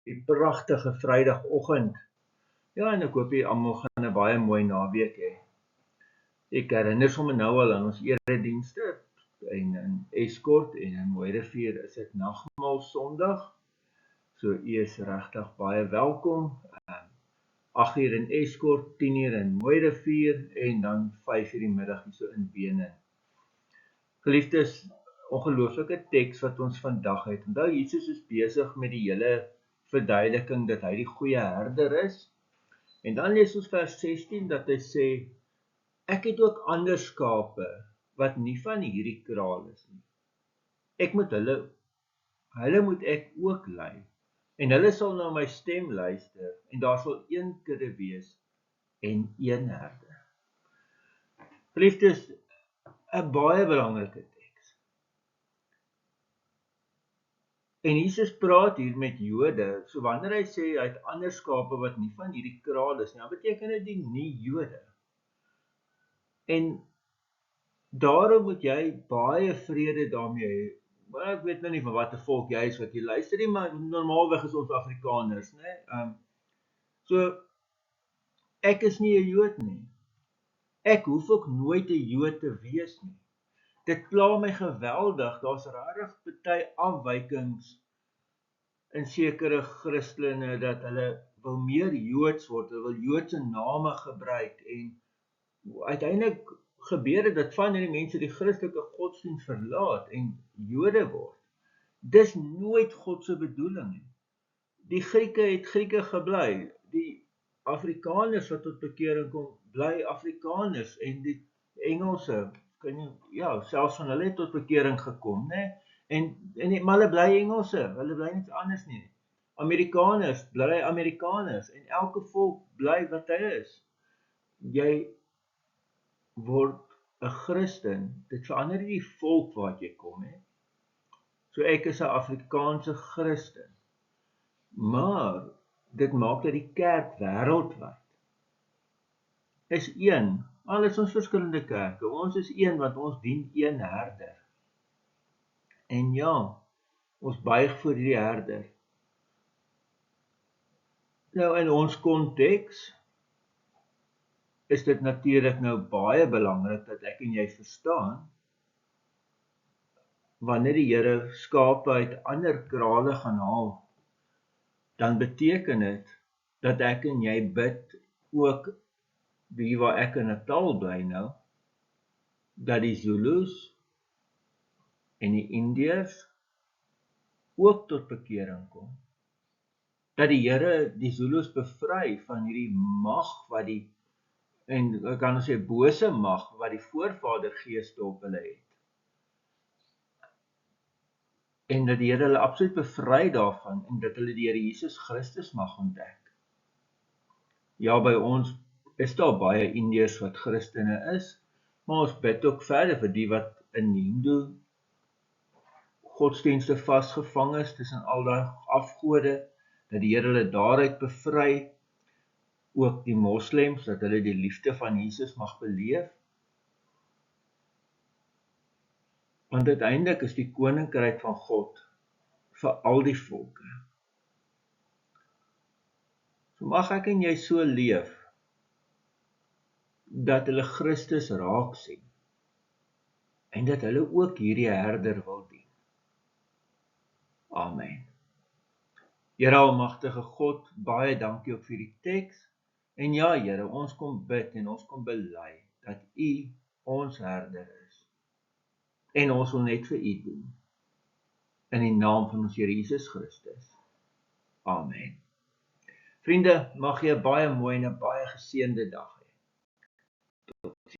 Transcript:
die pragtige Vrydagoggend. Ja, en ek hoop jy almal gaan 'n baie mooi naweek hê. Ek herinner sommer nou al aan ons eredienste in Eskort en in Mooirivier is dit nagmaal Sondag. So u is regtig baie welkom. 8 uur in Eskort, 10 uur in Mooirivier en dan 5 uur die middag hier so in Bene. Geliefdes, ongelooflike teks wat ons vandag het. Onthou Jesus is besig met die hele verduideliking dat hy die goeie herder is. En dan lees ons vers 16 dat hy sê, ek het ook ander skape wat nie van hierdie kraal is nie. Ek moet hulle moet ek ook lei. En hulle sal na my stem luister en daar sal een kudde wees en een herder. Geliefdes, 'n baie belangrike teks. En Jesus praat hier met Jode, so wanneer hy sê hy het ander skape wat nie van hierdie kraal is nie, dan beteken dit die nie Jode. En daarom moet jy baie vrede daarmee hê. Maar ek weet nou nie van watter volk jy is wat jy luister nie, maar normaalweg is ons Afrikaners, né? So ek is nie 'n Jood nie. Ek hoef ook nooit 'n Jood te wees nie. Dit pla my geweldig, daar's regtig baie afwykings in sekere Christene dat hulle wil meer Joods word, hulle wil Joodse name gebruik en uiteindelik gebeur dit dat van hierdie mense die Christelike godsdienst verlaat en Jode word. Dis nooit God se bedoeling nie. Die Grieke het Grieke gebly, die Afrikaners wat tot bekering kom, bly Afrikaners en die Engelse, selfs van hulle het tot bekering gekom, né? Maar hulle bly Engelse, hulle bly niks anders nie. Amerikaners bly Amerikaners en elke volk bly wat hy is. Jy word 'n Christen, dit verander nie die volk wat jy kom, hè. So ek is 'n Afrikaanse Christen. Maar dit maak dat die kerk wêreldwyd is een. Al is ons verskillende kerke, ons is een want ons dien een herder. En ja, ons buig voor die herder. Nou in ons konteks is dit natuurlik nou baie belangrik dat ek en jy verstaan, wanneer die Here skape uit ander krale gaan haal, dan beteken dit dat ek en jy bid ook hier waar ek in Natal bly nou, dat die Zulus en die Indiërs ook tot bekering kom. Dat die Here die Zulus bevry van hierdie mag wat en kan ons sê bose mag wat die voorvadergeeste op hulle het. En dat die Here hulle absoluut bevry daarvan en dat hulle die Here Jesus Christus mag ontdek. Ja, by ons is daar baie Indiërs wat Christene is, maar ons bid ook verder vir die wat in Hindoe godsdienste vasgevang is tussen al daai afgode, dat die Here hulle daaruit bevry, ook die moslems, dat hulle die liefde van Jesus mag beleef. Want uiteindelik is die koninkryk van God vir al die volke. So mag ek en jy so leef, dat hulle Christus raak sien, en dat hulle ook hierdie herder wil dien. Amen. Here almagtige God, baie dankie ook vir die teks, en ja Here, ons kom bid en ons kom bely, dat U ons herder is, en ons wil net vir U doen, in die naam van ons Here Jesus Christus. Amen. Vriende, mag jy 'n baie mooi en 'n baie geseënde dag hê. Tot